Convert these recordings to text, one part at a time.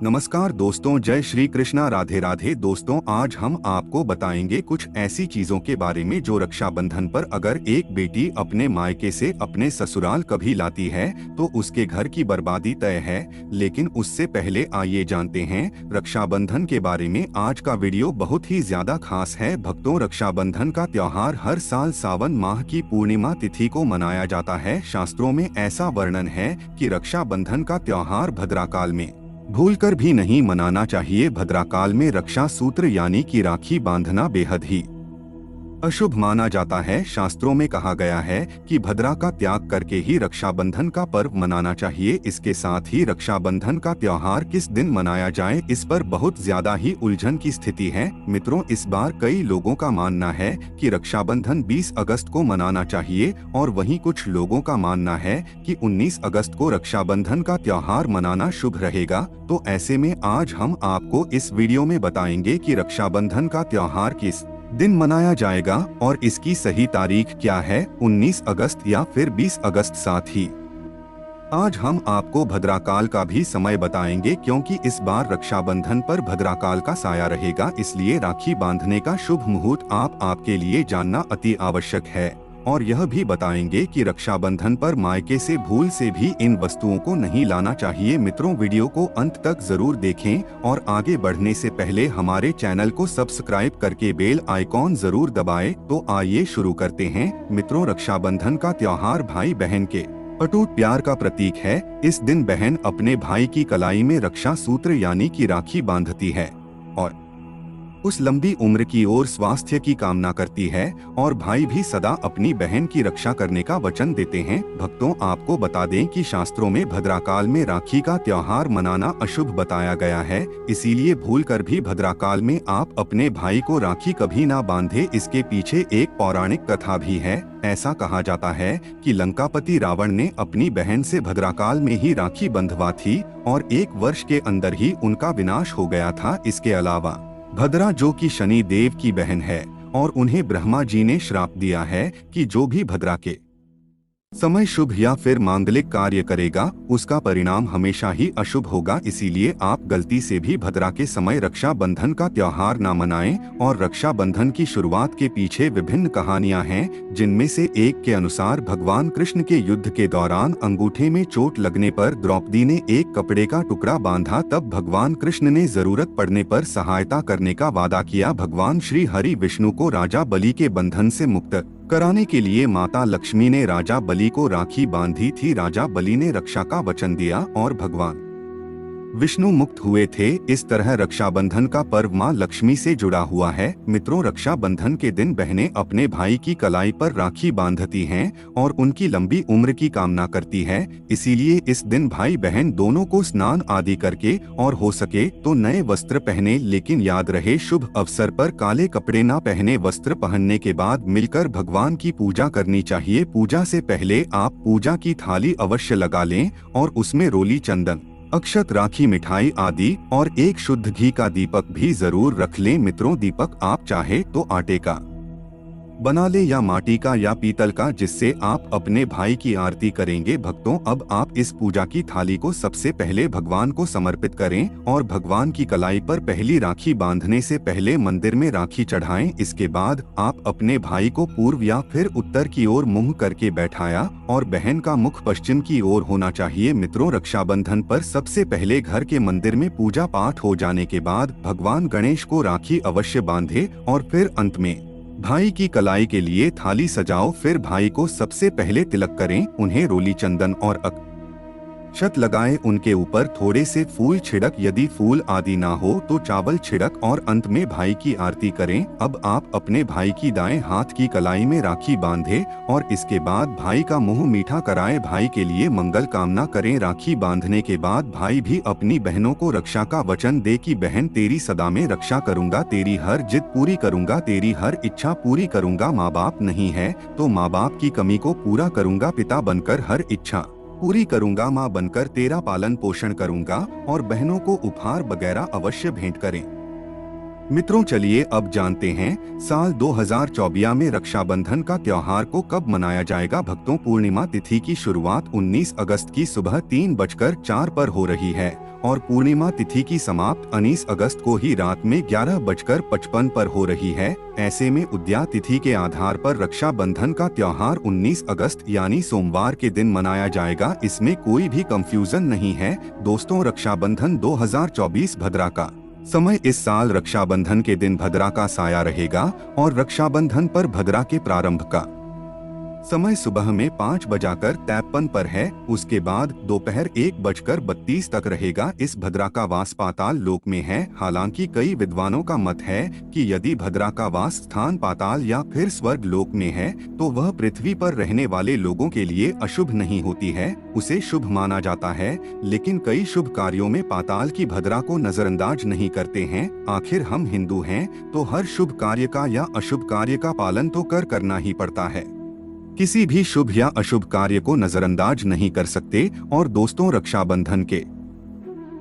नमस्कार दोस्तों, जय श्री कृष्णा, राधे राधे। दोस्तों, आज हम आपको बताएंगे कुछ ऐसी चीजों के बारे में जो रक्षाबंधन पर अगर एक बेटी अपने मायके से अपने ससुराल कभी लाती है तो उसके घर की बर्बादी तय है। लेकिन उससे पहले आइए जानते हैं रक्षाबंधन के बारे में। आज का वीडियो बहुत ही ज्यादा खास है भक्तों। रक्षाबंधन का त्योहार हर साल सावन माह की पूर्णिमा तिथि को मनाया जाता है। शास्त्रों में ऐसा वर्णन है कि रक्षाबंधन का त्योहार भद्राकाल में भूलकर भी नहीं मनाना चाहिए। भद्राकाल में रक्षा सूत्र यानी कि राखी बांधना बेहद ही अशुभ माना जाता है। शास्त्रों में कहा गया है कि भद्रा का त्याग करके ही रक्षाबंधन का पर्व मनाना चाहिए। इसके साथ ही रक्षाबंधन का त्योहार किस दिन मनाया जाए, इस पर बहुत ज्यादा ही उलझन की स्थिति है। मित्रों, इस बार कई लोगों का मानना है कि रक्षाबंधन 20 अगस्त को मनाना चाहिए और वहीं कुछ लोगों का मानना है कि 19 अगस्त को रक्षाबंधन का त्योहार मनाना शुभ रहेगा। तो ऐसे में आज हम आपको इस वीडियो में बताएंगे कि रक्षाबंधन का त्योहार किस दिन मनाया जाएगा और इसकी सही तारीख क्या है, 19 अगस्त या फिर 20 अगस्त। साथ ही आज हम आपको भद्राकाल का भी समय बताएंगे, क्योंकि इस बार रक्षाबंधन पर भद्राकाल का साया रहेगा। इसलिए राखी बांधने का शुभ मुहूर्त आपके लिए जानना अति आवश्यक है। और यह भी बताएंगे कि रक्षाबंधन पर मायके से भूल से भी इन वस्तुओं को नहीं लाना चाहिए। मित्रों, वीडियो को अंत तक जरूर देखें और आगे बढ़ने से पहले हमारे चैनल को सब्सक्राइब करके बेल आइकॉन जरूर दबाएं। तो आइए शुरू करते हैं। मित्रों, रक्षाबंधन का त्योहार भाई बहन के अटूट प्यार का प्रतीक है। इस दिन बहन अपने भाई की कलाई में रक्षा सूत्र यानी कि राखी बांधती है और उस लंबी उम्र की ओर स्वास्थ्य की कामना करती है। और भाई भी सदा अपनी बहन की रक्षा करने का वचन देते हैं। भक्तों, आपको बता दें कि शास्त्रों में भद्राकाल में राखी का त्योहार मनाना अशुभ बताया गया है। इसीलिए भूलकर भी भद्राकाल में आप अपने भाई को राखी कभी ना बांधे। इसके पीछे एक पौराणिक कथा भी है। ऐसा कहा जाता है कि लंकापति रावण ने अपनी बहन से भद्राकाल में ही राखी बंधवा थी और 1 वर्ष के अंदर ही उनका विनाश हो गया था। इसके अलावा भद्रा, जो कि शनि देव की बहन है, और उन्हें ब्रह्मा जी ने श्राप दिया है कि जो भी भद्रा के समय शुभ या फिर मांगलिक कार्य करेगा उसका परिणाम हमेशा ही अशुभ होगा। इसीलिए आप गलती से भी भद्रा के समय रक्षा बंधन का त्योहार न मनाएं। और रक्षा बंधन की शुरुआत के पीछे विभिन्न कहानियां हैं, जिनमें से एक के अनुसार भगवान कृष्ण के युद्ध के दौरान अंगूठे में चोट लगने पर द्रौपदी ने एक कपड़े का टुकड़ा बांधा। तब भगवान कृष्ण ने जरूरत पड़ने पर सहायता करने का वादा किया। भगवान श्री हरि विष्णु को राजा बलि के बंधन से मुक्त कराने के लिए माता लक्ष्मी ने राजा बलि को राखी बांधी थी। राजा बलि ने रक्षा का वचन दिया और भगवान विष्णु मुक्त हुए थे। इस तरह रक्षाबंधन का पर्व मां लक्ष्मी से जुड़ा हुआ है। मित्रों, रक्षाबंधन के दिन बहनें अपने भाई की कलाई पर राखी बांधती हैं और उनकी लंबी उम्र की कामना करती है। इसीलिए इस दिन भाई बहन दोनों को स्नान आदि करके और हो सके तो नए वस्त्र पहने। लेकिन याद रहे, शुभ अवसर पर काले कपड़े न पहने। वस्त्र पहनने के बाद मिलकर भगवान की पूजा करनी चाहिए। पूजा से पहले आप पूजा की थाली अवश्य लगा लें और उसमें रोली, चंदन, अक्षत, राखी, मिठाई आदि और एक शुद्ध घी का दीपक भी जरूर रख लें। मित्रों, दीपक आप चाहे तो आटे का बना ले या माटी का या पीतल का, जिससे आप अपने भाई की आरती करेंगे। भक्तों, अब आप इस पूजा की थाली को सबसे पहले भगवान को समर्पित करें और भगवान की कलाई पर पहली राखी बांधने से पहले मंदिर में राखी चढ़ाएं। इसके बाद आप अपने भाई को पूर्व या फिर उत्तर की ओर मुंह करके बैठाया और बहन का मुख पश्चिम की ओर होना चाहिए। मित्रों, रक्षाबंधन पर सबसे पहले घर के मंदिर में पूजा पाठ हो जाने के बाद भगवान गणेश को राखी अवश्य बांधे और फिर अंत में भाई की कलाई के लिए थाली सजाओ। फिर भाई को सबसे पहले तिलक करें, उन्हें रोली, चंदन और अक्षत लगाएं। उनके ऊपर थोड़े से फूल छिड़क, यदि फूल आदि ना हो तो चावल छिड़क और अंत में भाई की आरती करें। अब आप अपने भाई की दाएं हाथ की कलाई में राखी बांधे और इसके बाद भाई का मुंह मीठा कराएं। भाई के लिए मंगल कामना करें। राखी बांधने के बाद भाई भी अपनी बहनों को रक्षा का वचन दे कि बहन, तेरी सदा में रक्षा करूंगा, तेरी हर जिद पूरी करूंगा, तेरी हर इच्छा पूरी करूंगा। माँ बाप नहीं है तो माँ बाप की कमी को पूरा करूंगा, पिता बनकर हर इच्छा पूरी करूंगा, माँ बनकर तेरा पालन पोषण करूंगा। और बहनों को उपहार वगैरह अवश्य भेंट करें। मित्रों चलिए अब जानते हैं साल 2024 में रक्षाबंधन का त्योहार को कब मनाया जाएगा। भक्तों, पूर्णिमा तिथि की शुरुआत 19 अगस्त की सुबह 3:04 पर हो रही है और पूर्णिमा तिथि की समाप्त 19 अगस्त को ही रात में 11:55 पर हो रही है। ऐसे में उदया तिथि के आधार पर रक्षाबंधन का त्योहार 19 अगस्त यानी सोमवार के दिन मनाया जाएगा। इसमें कोई भी कंफ्यूजन नहीं है। दोस्तों, रक्षाबंधन 2024 भद्रा का समय इस साल रक्षाबंधन के दिन भद्रा का साया रहेगा और रक्षाबंधन पर भद्रा के प्रारंभ का समय सुबह में 5:53 पर है। उसके बाद दोपहर 1:32 तक रहेगा। इस भद्रा का वास पाताल लोक में है। हालांकि कई विद्वानों का मत है कि यदि भद्रा का वास स्थान पाताल या फिर स्वर्ग लोक में है तो वह पृथ्वी पर रहने वाले लोगों के लिए अशुभ नहीं होती है, उसे शुभ माना जाता है। लेकिन कई शुभ कार्यों में पाताल की भद्रा को नजरअंदाज नहीं करते हैं। आखिर हम हिंदू हैं तो हर शुभ कार्य का या अशुभ कार्य का पालन तो करना ही पड़ता है। किसी भी शुभ या अशुभ कार्य को नजरअंदाज नहीं कर सकते। और दोस्तों, रक्षाबंधन के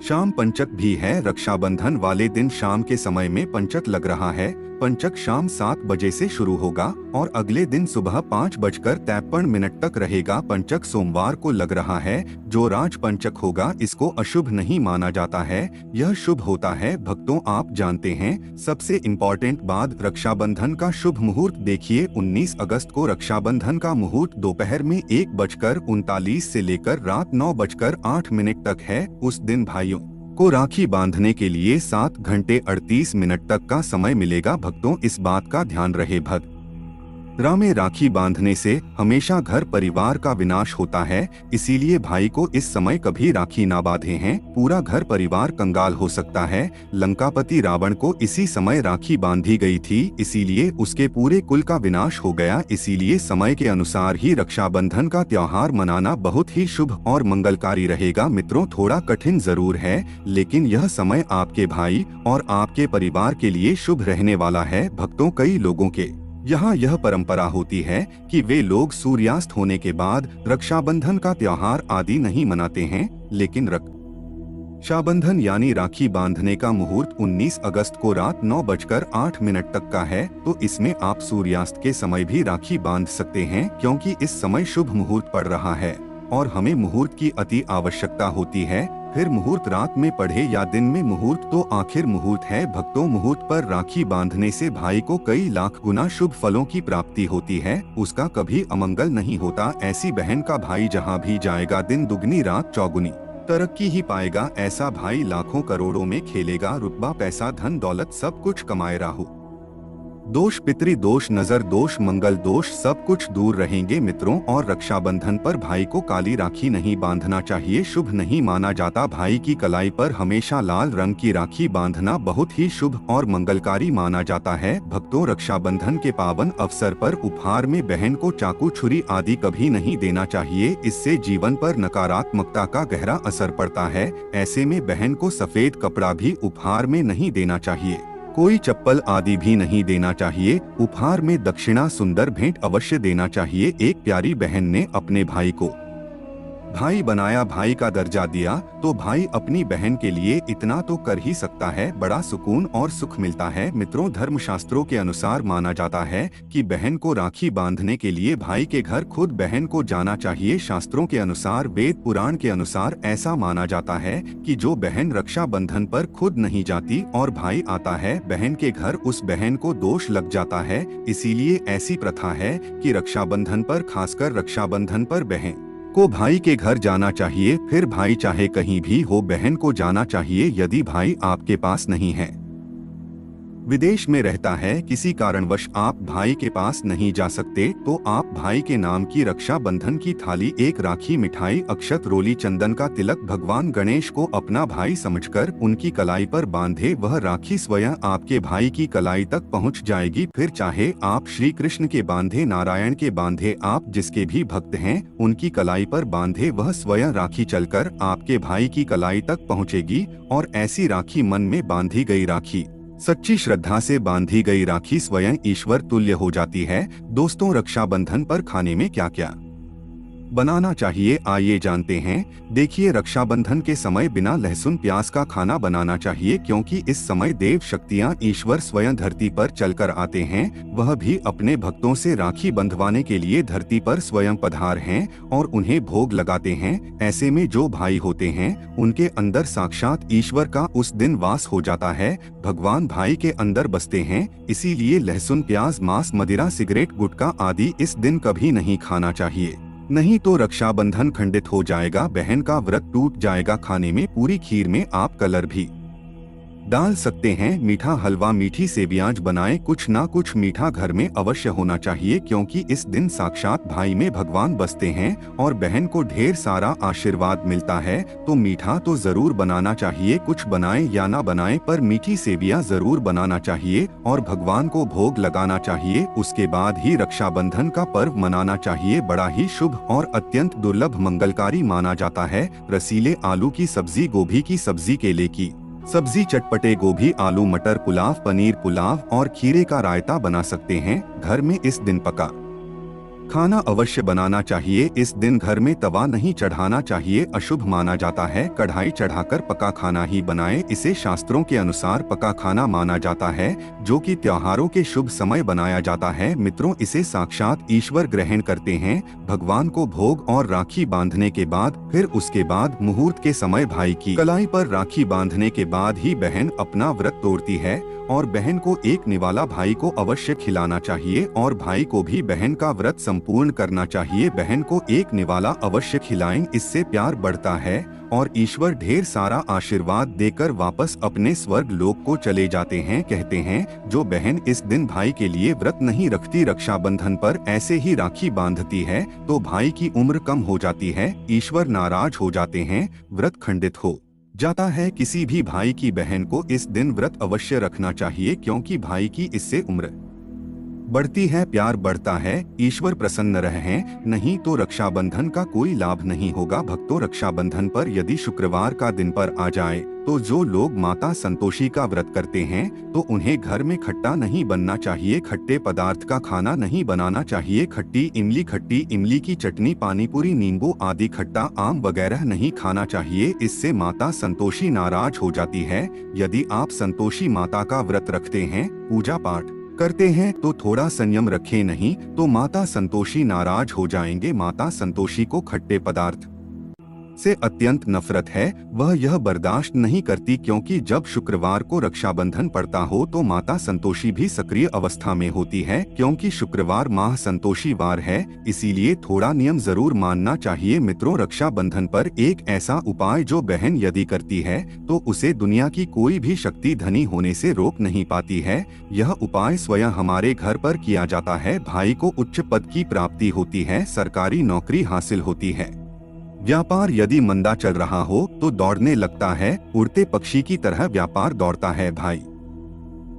शाम पंचक भी है। रक्षाबंधन वाले दिन शाम के समय में पंचक लग रहा है। पंचक शाम 7 बजे से शुरू होगा और अगले दिन सुबह 5:53 तक रहेगा। पंचक सोमवार को लग रहा है। जो राज पंचक होगा इसको अशुभ नहीं माना जाता है, यह शुभ होता है। भक्तों, आप जानते हैं सबसे इम्पोर्टेंट बात, रक्षाबंधन का शुभ मुहूर्त देखिए। 19 अगस्त को रक्षाबंधन का मुहूर्त दोपहर में 1:39 से लेकर रात 9:08 तक है। उस दिन भाइयों को राखी बांधने के लिए 7 घंटे 38 मिनट तक का समय मिलेगा। भक्तों, इस बात का ध्यान रहे, भद्रा में राखी बांधने से हमेशा घर परिवार का विनाश होता है। इसीलिए भाई को इस समय कभी राखी ना बांधे हैं, पूरा घर परिवार कंगाल हो सकता है। लंकापति रावण को इसी समय राखी बांधी गई थी, इसीलिए उसके पूरे कुल का विनाश हो गया। इसीलिए समय के अनुसार ही रक्षाबंधन का त्योहार मनाना बहुत ही शुभ और मंगलकारी रहेगा। मित्रों, थोड़ा कठिन जरूर है, लेकिन यह समय आपके भाई और आपके परिवार के लिए शुभ रहने वाला है। भक्तों, कई लोगों के यहाँ यह परंपरा होती है कि वे लोग सूर्यास्त होने के बाद रक्षाबंधन का त्योहार आदि नहीं मनाते हैं, लेकिन रक्षाबंधन यानी राखी बांधने का मुहूर्त 19 अगस्त को रात 9:08 तक का है, तो इसमें आप सूर्यास्त के समय भी राखी बांध सकते हैं, क्योंकि इस समय शुभ मुहूर्त पड़ रहा है और हमें मुहूर्त की अति आवश्यकता होती है। फिर मुहूर्त रात में पढ़े या दिन में, मुहूर्त तो आखिर मुहूर्त है। भक्तों, मुहूर्त पर राखी बांधने से भाई को कई लाख गुना शुभ फलों की प्राप्ति होती है, उसका कभी अमंगल नहीं होता। ऐसी बहन का भाई जहां भी जाएगा दिन दुगनी रात चौगुनी तरक्की ही पाएगा। ऐसा भाई लाखों करोड़ों में खेलेगा, रुतबा पैसा धन दौलत सब कुछ कमाए। राहु दोष, पितृ दोष, नजर दोष, मंगल दोष सब कुछ दूर रहेंगे। मित्रों, और रक्षाबंधन पर भाई को काली राखी नहीं बांधना चाहिए, शुभ नहीं माना जाता। भाई की कलाई पर हमेशा लाल रंग की राखी बांधना बहुत ही शुभ और मंगलकारी माना जाता है। भक्तों, रक्षाबंधन के पावन अवसर पर उपहार में बहन को चाकू छुरी आदि कभी नहीं देना चाहिए, इससे जीवन पर नकारात्मकता का गहरा असर पड़ता है। ऐसे में बहन को सफेद कपड़ा भी उपहार में नहीं देना चाहिए, कोई चप्पल आदि भी नहीं देना चाहिए। उपहार में दक्षिणा सुंदर भेंट अवश्य देना चाहिए। एक प्यारी बहन ने अपने भाई को भाई बनाया, भाई का दर्जा दिया, तो भाई अपनी बहन के लिए इतना तो कर ही सकता है, बड़ा सुकून और सुख मिलता है। मित्रों, धर्मशास्त्रों के अनुसार माना जाता है कि बहन को राखी बांधने के लिए भाई के घर खुद बहन को जाना चाहिए। शास्त्रों के अनुसार, वेद पुराण के अनुसार ऐसा माना जाता है कि जो बहन रक्षाबंधन पर खुद नहीं जाती और भाई आता है बहन के घर, उस बहन को दोष लग जाता है। इसीलिए ऐसी प्रथा है कि रक्षाबंधन पर, खासकर रक्षाबंधन पर बहन को भाई के घर जाना चाहिए। फिर भाई चाहे कहीं भी हो, बहन को जाना चाहिए। यदि भाई आपके पास नहीं है, विदेश में रहता है, किसी कारणवश आप भाई के पास नहीं जा सकते, तो आप भाई के नाम की रक्षाबंधन की थाली, एक राखी, मिठाई, अक्षत, रोली, चंदन का तिलक भगवान गणेश को अपना भाई समझकर उनकी कलाई पर बांधे। वह राखी स्वयं आपके भाई की कलाई तक पहुंच जाएगी। फिर चाहे आप श्री कृष्ण के बांधे, नारायण के बांधे, आप जिसके भी भक्त हैं उनकी कलाई पर बांधे, वह स्वयं राखी चलकर आपके भाई की कलाई तक पहुँचेगी। और ऐसी राखी, मन में बांधी गई राखी, सच्ची श्रद्धा से बांधी गई राखी स्वयं ईश्वर तुल्य हो जाती है। दोस्तों, रक्षाबंधन पर खाने में क्या क्या बनाना चाहिए, आइए जानते हैं। देखिए, रक्षाबंधन के समय बिना लहसुन प्याज का खाना बनाना चाहिए, क्योंकि इस समय देव शक्तियां ईश्वर स्वयं धरती पर चलकर आते हैं। वह भी अपने भक्तों से राखी बंधवाने के लिए धरती पर स्वयं पधार हैं और उन्हें भोग लगाते हैं। ऐसे में जो भाई होते हैं उनके अंदर साक्षात ईश्वर का उस दिन वास हो जाता है। भगवान भाई के अंदर बसते हैं। इसीलिए लहसुन प्याज मांस मदिरा सिगरेट गुटखा आदि इस दिन कभी नहीं खाना चाहिए, नहीं तो रक्षाबंधन खंडित हो जाएगा, बहन का व्रत टूट जाएगा। खाने में पूरी खीर में आप कलर भी डाल सकते हैं। मीठा हलवा मीठी सेवियां बनाएं, कुछ ना कुछ मीठा घर में अवश्य होना चाहिए, क्योंकि इस दिन साक्षात भाई में भगवान बसते हैं और बहन को ढेर सारा आशीर्वाद मिलता है। तो मीठा तो जरूर बनाना चाहिए, कुछ बनाएं या ना बनाएं पर मीठी सेवियां जरूर बनाना चाहिए और भगवान को भोग लगाना चाहिए। उसके बाद ही रक्षाबंधन का पर्व मनाना चाहिए। बड़ा ही शुभ और अत्यंत दुर्लभ मंगलकारी माना जाता है। रसीले आलू की सब्जी, गोभी की सब्जी, केले की सब्जी, चटपटे गोभी आलू मटर पुलाव, पनीर पुलाव और खीरे का रायता बना सकते हैं। घर में इस दिन पका खाना अवश्य बनाना चाहिए। इस दिन घर में तवा नहीं चढ़ाना चाहिए, अशुभ माना जाता है। कढ़ाई चढ़ाकर पका खाना ही बनाएं, इसे शास्त्रों के अनुसार पका खाना माना जाता है, जो कि त्योहारों के शुभ समय बनाया जाता है। मित्रों, इसे साक्षात ईश्वर ग्रहण करते हैं। भगवान को भोग और राखी बांधने के बाद फिर उसके बाद मुहूर्त के समय भाई की कलाई पर राखी बांधने के बाद ही बहन अपना व्रत तोड़ती है और बहन को एक निवाला भाई को अवश्य खिलाना चाहिए और भाई को भी बहन का व्रत संपूर्ण करना चाहिए। बहन को एक निवाला अवश्य खिलाएं, इससे प्यार बढ़ता है और ईश्वर ढेर सारा आशीर्वाद देकर वापस अपने स्वर्ग लोक को चले जाते हैं। कहते हैं, जो बहन इस दिन भाई के लिए व्रत नहीं रखती, रक्षाबंधन पर ऐसे ही राखी बांधती है, तो भाई की उम्र कम हो जाती है, ईश्वर नाराज हो जाते हैं, व्रत खंडित हो जाता है। किसी भी भाई की बहन को इस दिन व्रत अवश्य रखना चाहिए, क्योंकि भाई की इससे उम्र बढ़ती है, प्यार बढ़ता है, ईश्वर प्रसन्न रहे। नहीं तो रक्षाबंधन का कोई लाभ नहीं होगा। भक्तों, रक्षाबंधन पर यदि शुक्रवार का दिन पर आ जाए तो जो लोग माता संतोषी का व्रत करते हैं तो उन्हें घर में खट्टा नहीं बनना चाहिए, खट्टे पदार्थ का खाना नहीं बनाना चाहिए। खट्टी इमली की चटनी, पानीपुरी, नींबू आदि खट्टा आम वगैरह नहीं खाना चाहिए, इससे माता संतोषी नाराज हो जाती है। यदि आप संतोषी माता का व्रत रखते हैं, पूजा पाठ करते हैं तो थोड़ा संयम रखें, नहीं तो माता संतोषी नाराज हो जाएंगे। माता संतोषी को खट्टे पदार्थ से अत्यंत नफरत है, वह यह बर्दाश्त नहीं करती, क्योंकि जब शुक्रवार को रक्षाबंधन पड़ता हो तो माता संतोषी भी सक्रिय अवस्था में होती है, क्योंकि शुक्रवार माह संतोषी वार है, इसीलिए थोड़ा नियम जरूर मानना चाहिए। मित्रों, रक्षाबंधन पर एक ऐसा उपाय जो बहन यदि करती है तो उसे दुनिया की कोई भी शक्ति धनी होने से रोक नहीं पाती है। यह उपाय स्वयं हमारे घर पर किया जाता है। भाई को उच्च पद की प्राप्ति होती है, सरकारी नौकरी हासिल होती है। व्यापार यदि मंदा चल रहा हो तो दौड़ने लगता है, उड़ते पक्षी की तरह व्यापार दौड़ता है। भाई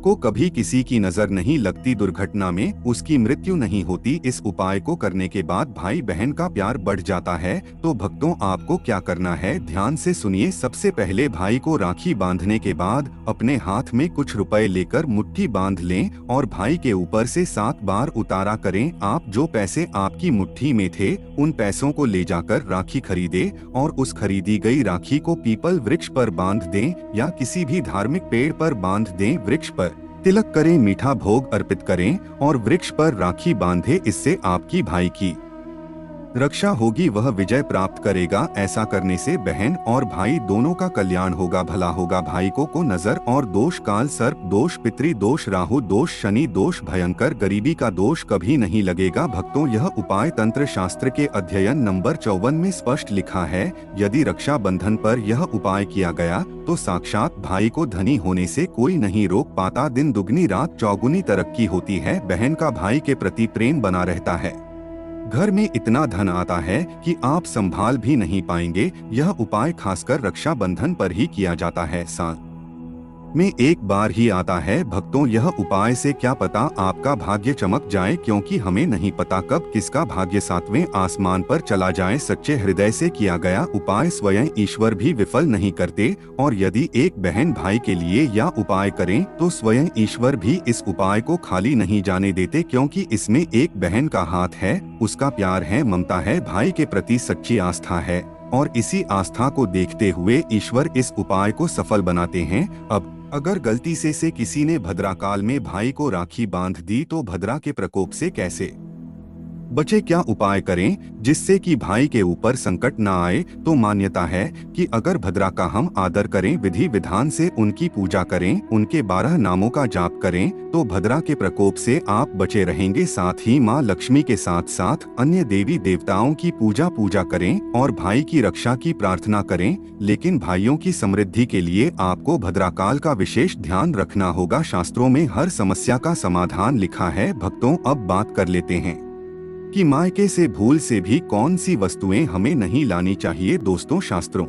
को कभी किसी की नजर नहीं लगती, दुर्घटना में उसकी मृत्यु नहीं होती। इस उपाय को करने के बाद भाई बहन का प्यार बढ़ जाता है। तो भक्तों, आपको क्या करना है, ध्यान से सुनिए। सबसे पहले भाई को राखी बांधने के बाद अपने हाथ में कुछ रुपए लेकर मुट्ठी बांध लें और भाई के ऊपर से 7 बार उतारा करें। आप जो पैसे आपकी मुट्ठी में थे उन पैसों को ले जाकर राखी खरीदे और उस खरीदी गई राखी को पीपल वृक्ष पर बांध दें या किसी भी धार्मिक पेड़ पर बांध दें। वृक्ष पर तिलक करें, मीठा भोग अर्पित करें और वृक्ष पर राखी बांधे। इससे आपकी भाई की रक्षा होगी, वह विजय प्राप्त करेगा। ऐसा करने से बहन और भाई दोनों का कल्याण होगा, भला होगा। भाई को नजर और दोष, काल सर्प दोष, पितृ दोष, राहु दोष, शनि दोष, भयंकर गरीबी का दोष कभी नहीं लगेगा। भक्तों, यह उपाय तंत्र शास्त्र के अध्ययन नंबर 54 में स्पष्ट लिखा है। यदि रक्षाबंधन पर यह उपाय किया गया तो साक्षात भाई को धनी होने से कोई नहीं रोक पाता। दिन दुगनी रात चौगुनी तरक्की होती है। बहन का भाई के प्रति प्रेम बना रहता है। घर में इतना धन आता है कि आप संभाल भी नहीं पाएंगे। यह उपाय खासकर रक्षाबंधन पर ही किया जाता है। में एक बार ही आता है भक्तों। यह उपाय से क्या पता आपका भाग्य चमक जाए, क्योंकि हमें नहीं पता कब किसका भाग्य सातवें आसमान पर चला जाए। सच्चे हृदय से किया गया उपाय स्वयं ईश्वर भी विफल नहीं करते, और यदि एक बहन भाई के लिए यह उपाय करें तो स्वयं ईश्वर भी इस उपाय को खाली नहीं जाने देते, क्योंकि इसमें एक बहन का हाथ है, उसका प्यार है, ममता है, भाई के प्रति सच्ची आस्था है, और इसी आस्था को देखते हुए ईश्वर इस उपाय को सफल बनाते हैं। अब अगर गलती से किसी ने भद्राकाल में भाई को राखी बांध दी तो भद्रा के प्रकोप से कैसे बचे, क्या उपाय करें जिससे कि भाई के ऊपर संकट न आए। तो मान्यता है कि अगर भद्रा का हम आदर करें, विधि विधान से उनकी पूजा करें, उनके 12 नामों का जाप करें, तो भद्रा के प्रकोप से आप बचे रहेंगे। साथ ही माँ लक्ष्मी के साथ साथ अन्य देवी देवताओं की पूजा करें और भाई की रक्षा की प्रार्थना करें। लेकिन भाइयों की समृद्धि के लिए आपको भद्राकाल का विशेष ध्यान रखना होगा। शास्त्रों में हर समस्या का समाधान लिखा है। भक्तों, अब बात कर लेते हैं कि मायके से भूल से भी कौन सी वस्तुएं हमें नहीं लानी चाहिए। दोस्तों, शास्त्रों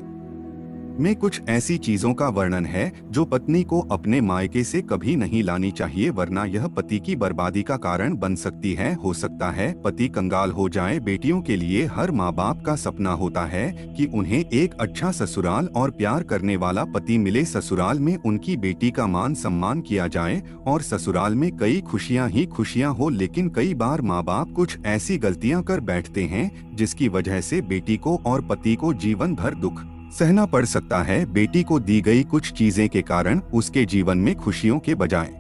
में कुछ ऐसी चीजों का वर्णन है जो पत्नी को अपने मायके से कभी नहीं लानी चाहिए, वरना यह पति की बर्बादी का कारण बन सकती है। हो सकता है पति कंगाल हो जाए। बेटियों के लिए हर माँ बाप का सपना होता है कि उन्हें एक अच्छा ससुराल और प्यार करने वाला पति मिले। ससुराल में उनकी बेटी का मान सम्मान किया जाए और ससुराल में कई खुशियाँ ही खुशियाँ हो। लेकिन कई बार माँ बाप कुछ ऐसी गलतियाँ कर बैठते हैं जिसकी वजह से बेटी को और पति को जीवन भर दुख सहना पड़ सकता है। बेटी को दी गई कुछ चीजें के कारण उसके जीवन में खुशियों के बजाय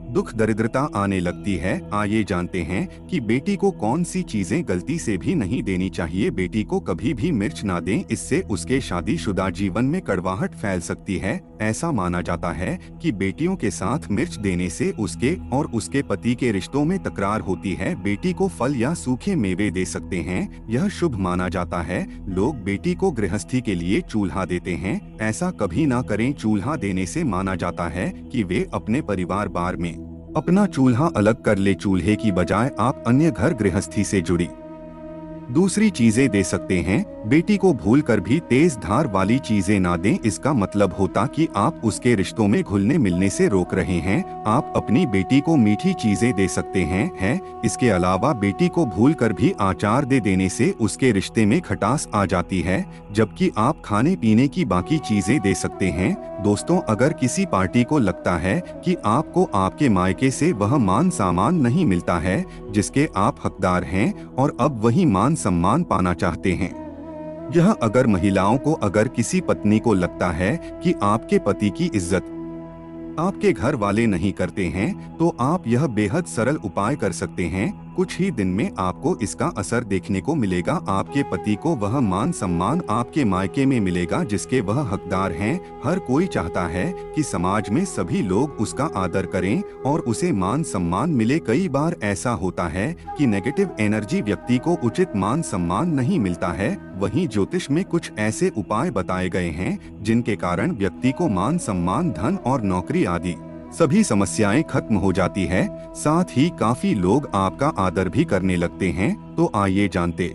दुख दरिद्रता आने लगती है। आइए जानते हैं कि बेटी को कौन सी चीजें गलती से भी नहीं देनी चाहिए। बेटी को कभी भी मिर्च ना दें, इससे उसके शादीशुदा जीवन में कड़वाहट फैल सकती है। ऐसा माना जाता है कि बेटियों के साथ मिर्च देने से उसके और उसके पति के रिश्तों में तकरार होती है। बेटी को फल या सूखे मेवे दे सकते हैं, यह शुभ माना जाता है। लोग बेटी को गृहस्थी के लिए चूल्हा देते हैं, ऐसा कभी ना करें। चूल्हा देने से माना जाता है कि वे अपने परिवार बार में अपना चूल्हा अलग कर ले। चूल्हे की बजाय आप अन्य घर गृहस्थी से जुड़ी दूसरी चीजें दे सकते हैं। बेटी को भूलकर भी तेज धार वाली चीजें ना दें, इसका मतलब होता कि आप उसके रिश्तों में घुलने मिलने से रोक रहे हैं। आप अपनी बेटी को मीठी चीजें दे सकते हैं। इसके अलावा बेटी को भूलकर भी अचार दे देने से उसके रिश्ते में खटास आ जाती है, जबकि आप खाने पीने की बाकी चीजें दे सकते हैं। दोस्तों, अगर किसी पार्टी को लगता है कि आपको आपके मायके से वह मान सम्मान नहीं मिलता है जिसके आप हकदार हैं और अब वही मान सम्मान पाना चाहते हैं, यह अगर महिलाओं को अगर किसी पत्नी को लगता है कि आपके पति की इज्जत आपके घर वाले नहीं करते हैं, तो आप यह बेहद सरल उपाय कर सकते हैं। कुछ ही दिन में आपको इसका असर देखने को मिलेगा। आपके पति को वह मान सम्मान आपके मायके में मिलेगा जिसके वह हकदार हैं। हर कोई चाहता है कि समाज में सभी लोग उसका आदर करें और उसे मान सम्मान मिले। कई बार ऐसा होता है कि नेगेटिव एनर्जी व्यक्ति को उचित मान सम्मान नहीं मिलता है। वहीं ज्योतिष में कुछ ऐसे उपाय बताए गए हैं जिनके कारण व्यक्ति को मान सम्मान, धन और नौकरी आदि सभी समस्याएं खत्म हो जाती है। साथ ही काफी लोग आपका आदर भी करने लगते हैं। तो आइए जानते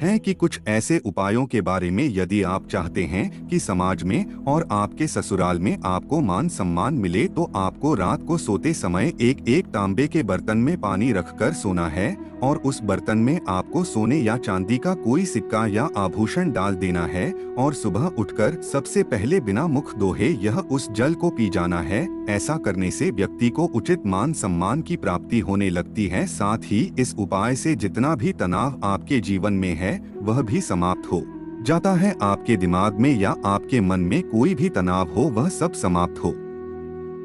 हैं कि कुछ ऐसे उपायों के बारे में। यदि आप चाहते हैं कि समाज में और आपके ससुराल में आपको मान सम्मान मिले, तो आपको रात को सोते समय एक तांबे के बर्तन में पानी रखकर सोना है और उस बर्तन में आपको सोने या चांदी का कोई सिक्का या आभूषण डाल देना है और सुबह उठकर सबसे पहले बिना मुख धोए यह उस जल को पी जाना है। ऐसा करने से व्यक्ति को उचित मान सम्मान की प्राप्ति होने लगती है। साथ ही इस उपाय से जितना भी तनाव आपके जीवन में है वह भी समाप्त हो जाता है। आपके दिमाग में या आपके मन में कोई भी तनाव हो वह सब समाप्त हो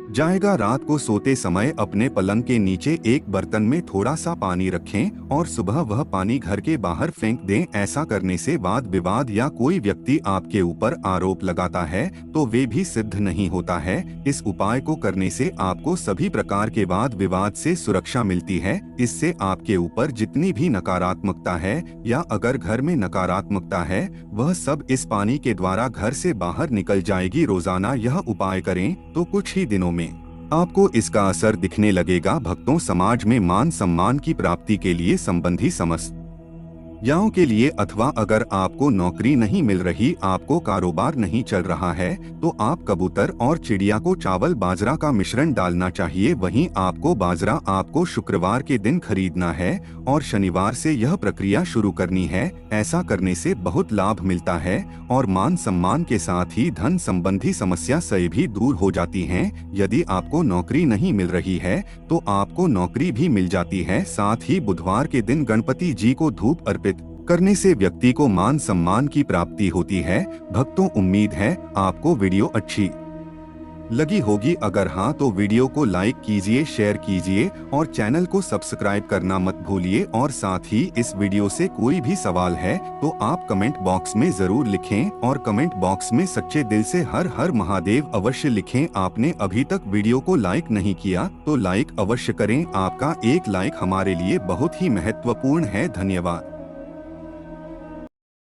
जाएगा। रात को सोते समय अपने पलंग के नीचे एक बर्तन में थोड़ा सा पानी रखें और सुबह वह पानी घर के बाहर फेंक दें। ऐसा करने से वाद विवाद या कोई व्यक्ति आपके ऊपर आरोप लगाता है तो वे भी सिद्ध नहीं होता है। इस उपाय को करने से आपको सभी प्रकार के वाद विवाद से सुरक्षा मिलती है। इससे आपके ऊपर जितनी भी नकारात्मकता है या अगर घर में नकारात्मकता है वह सब इस पानी के द्वारा घर से बाहर निकल जाएगी। रोजाना यह उपाय करें तो कुछ ही दिनों में आपको इसका असर दिखने लगेगा। भक्तों, समाज में मान सम्मान की प्राप्ति के लिए संबंधी समस्त युवाओं के लिए अथवा अगर आपको नौकरी नहीं मिल रही, आपको कारोबार नहीं चल रहा है, तो आप कबूतर और चिड़िया को चावल बाजरा का मिश्रण डालना चाहिए। वहीं आपको बाजरा आपको शुक्रवार के दिन खरीदना है और शनिवार से यह प्रक्रिया शुरू करनी है। ऐसा करने से बहुत लाभ मिलता है और मान सम्मान के साथ ही धन संबंधी समस्या से भी दूर हो जाती हैं। यदि आपको नौकरी नहीं मिल रही है तो आपको नौकरी भी मिल जाती है। साथ ही बुधवार के दिन गणपति जी को धूप अर्पित करने से व्यक्ति को मान सम्मान की प्राप्ति होती है। भक्तों, उम्मीद है आपको वीडियो अच्छी लगी होगी। अगर हाँ तो वीडियो को लाइक कीजिए, शेयर कीजिए और चैनल को सब्सक्राइब करना मत भूलिए। और साथ ही इस वीडियो से कोई भी सवाल है तो आप कमेंट बॉक्स में जरूर लिखें और कमेंट बॉक्स में सच्चे दिल से हर हर महादेव अवश्य लिखें। आपने अभी तक वीडियो को लाइक नहीं किया तो लाइक अवश्य करें। आपका एक लाइक हमारे लिए बहुत ही महत्वपूर्ण है। धन्यवाद।